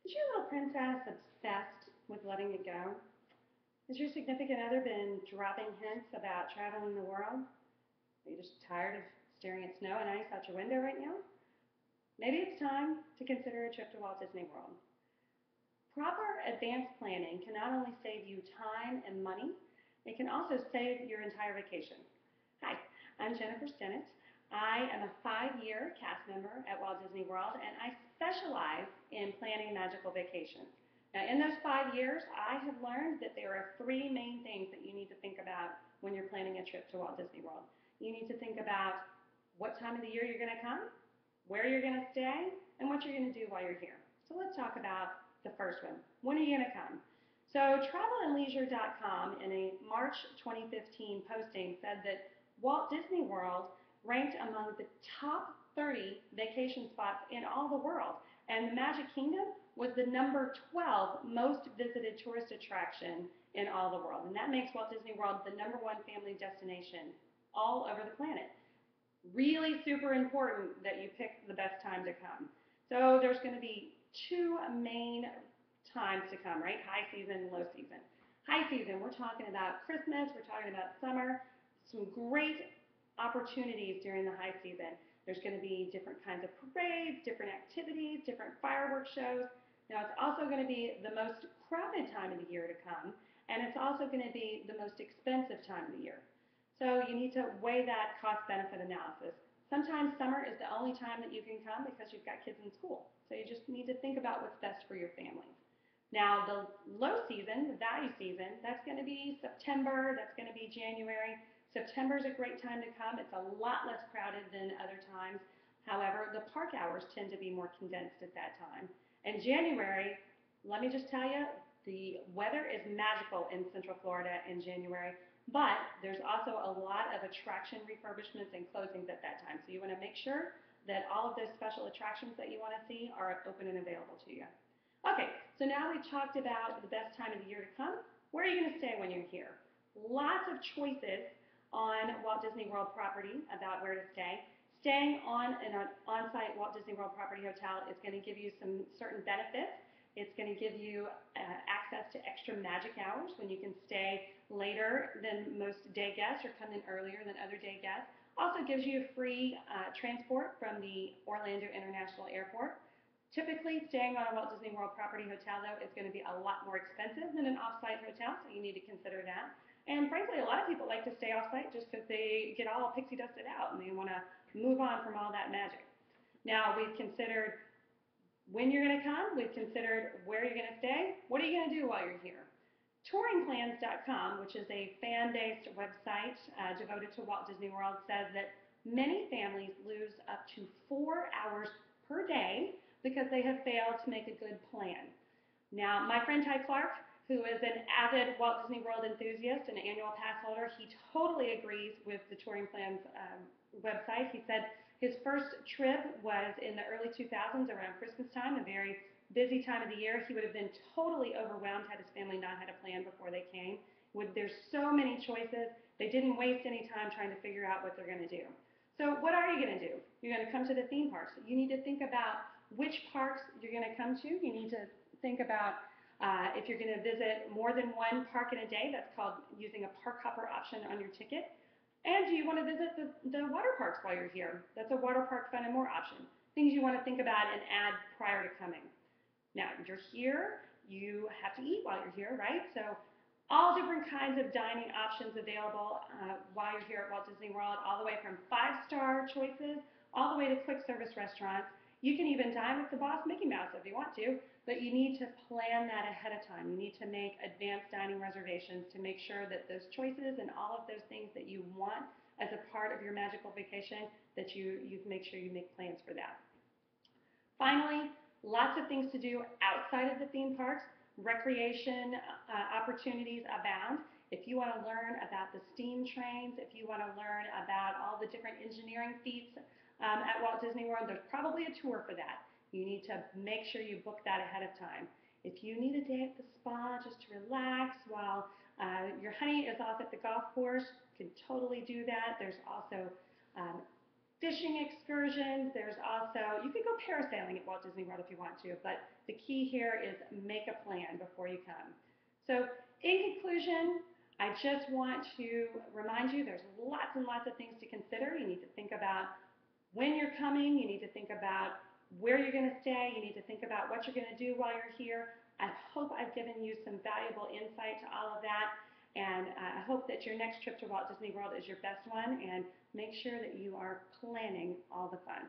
Is your little princess obsessed with letting it go? Has your significant other been dropping hints about traveling the world? Are you just tired of staring at snow and ice out your window right now? Maybe it's time to consider a trip to Walt Disney World. Proper advanced planning can not only save you time and money, it can also save your entire vacation. Hi, I'm Jennifer Stennett. I am a 5-year cast member at Walt Disney World, and I specialize in planning magical vacations. Now, in those 5 years, I have learned that there are three main things that you need to think about when you're planning a trip to Walt Disney World. You need to think about what time of the year you're going to come, where you're going to stay, and what you're going to do while you're here. So let's talk about the first one. When are you going to come? So travelandleisure.com in a March 2015 posting said that Walt Disney World ranked among the top 30 vacation spots in all the world, and the Magic Kingdom was the number 12 most visited tourist attraction in all the world. And that makes Walt Disney World the number one family destination all over the planet. Really super important that you pick the best time to come. So there's going to be two main times to come, right? High season, low season. High season, we're talking about Christmas, we're talking about summer, some great opportunities during the high season. There's going to be different kinds of parades, different activities, different fireworks shows. Now, it's also going to be the most crowded time of the year to come, and it's also going to be the most expensive time of the year. So you need to weigh that cost-benefit analysis. Sometimes summer is the only time that you can come because you've got kids in school. So you just need to think about what's best for your family. Now, the low season, the value season, that's going to be September, that's going to be January. September is a great time to come. It's a lot less crowded than other times. However, the park hours tend to be more condensed at that time. And January, let me just tell you, the weather is magical in Central Florida in January, but there's also a lot of attraction refurbishments and closings at that time. So you want to make sure that all of those special attractions that you want to see are open and available to you. Okay, so now we've talked about the best time of the year to come. Where are you going to stay when you're here? Lots of choices on Walt Disney World property about where to stay. Staying on an on-site Walt Disney World property hotel is going to give you some certain benefits. It's going to give you access to extra magic hours when you can stay later than most day guests or come in earlier than other day guests. Also gives you free transport from the Orlando International Airport. Typically, staying on a Walt Disney World property hotel, though, is going to be a lot more expensive than an off-site hotel, so you need to consider that. And frankly, a lot of people like to stay off-site just because they get all pixie dusted out and they want to move on from all that magic. Now, we've considered when you're going to come. We've considered where you're going to stay. What are you going to do while you're here? Touringplans.com, which is a fan-based website devoted to Walt Disney World, says that many families lose up to 4 hours per day because they have failed to make a good plan. Now, my friend Ty Clark, who is an avid Walt Disney World enthusiast and annual pass holder, he totally agrees with the Touring Plans website. He said his first trip was in the early 2000s around Christmas time, a very busy time of the year. He would have been totally overwhelmed had his family not had a plan before they came. There's so many choices. They didn't waste any time trying to figure out what they're going to do. So what are you going to do? You're going to come to the theme parks. You need to think about which parks you're going to come to. You need to think about if you're going to visit more than one park in a day. That's called using a park hopper option on your ticket. And do you want to visit the water parks while you're here? That's a water park fun and more option. Things you want to think about and add prior to coming. Now, you're here. You have to eat while you're here, right? So all different kinds of dining options available while you're here at Walt Disney World, all the way from 5-star choices all the way to quick service restaurants. You can even dine with the boss, Mickey Mouse, if you want to, but you need to plan that ahead of time. You need to make advanced dining reservations to make sure that those choices and all of those things that you want as a part of your magical vacation, that you make sure you make plans for that. Finally, lots of things to do outside of the theme parks. Recreation opportunities abound. If you want to learn about the steam trains, if you want to learn about all the different engineering feats at Walt Disney World, there's probably a tour for that. You need to make sure you book that ahead of time. If you need a day at the spa just to relax while your honey is off at the golf course, you can totally do that. There's also fishing excursions. There's also, you could go parasailing at Walt Disney World if you want to, but the key here is make a plan before you come. So in conclusion, I just want to remind you there's lots and lots of things to consider. You need to think about when you're coming. You need to think about where you're going to stay. You need to think about what you're going to do while you're here. I hope I've given you some valuable insight to all of that. And I hope that your next trip to Walt Disney World is your best one. And make sure that you are planning all the fun.